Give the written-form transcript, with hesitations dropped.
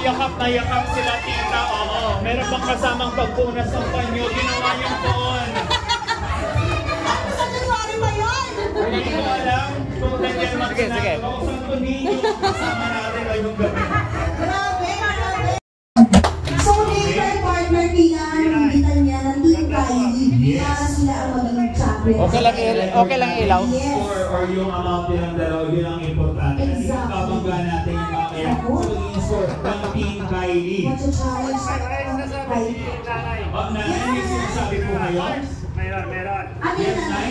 yakap na yakap sila tita. Oo. Meron bang kasamang pagpunas ng panyo? Ginawa niyong poon. Sa January ba yun? Hindi ko alam kung ganyan naman sinabi. Kung saan ko ninyo kasama natin ngayong gabi. Grabe, grabe. So, later partner, kailangan nagbitan niya ng Team Kylie para sila ang maging champion. Okay lang ilaw. Or yung amount nilang dalaw, yun ang importante. Kasi yung kabangga natin yung mga kaya magiging score ng Team Kylie. Matcha-challenge na Kylie. Nanay, may sinasabi po ngayon? Meron. Ano yun, nanay?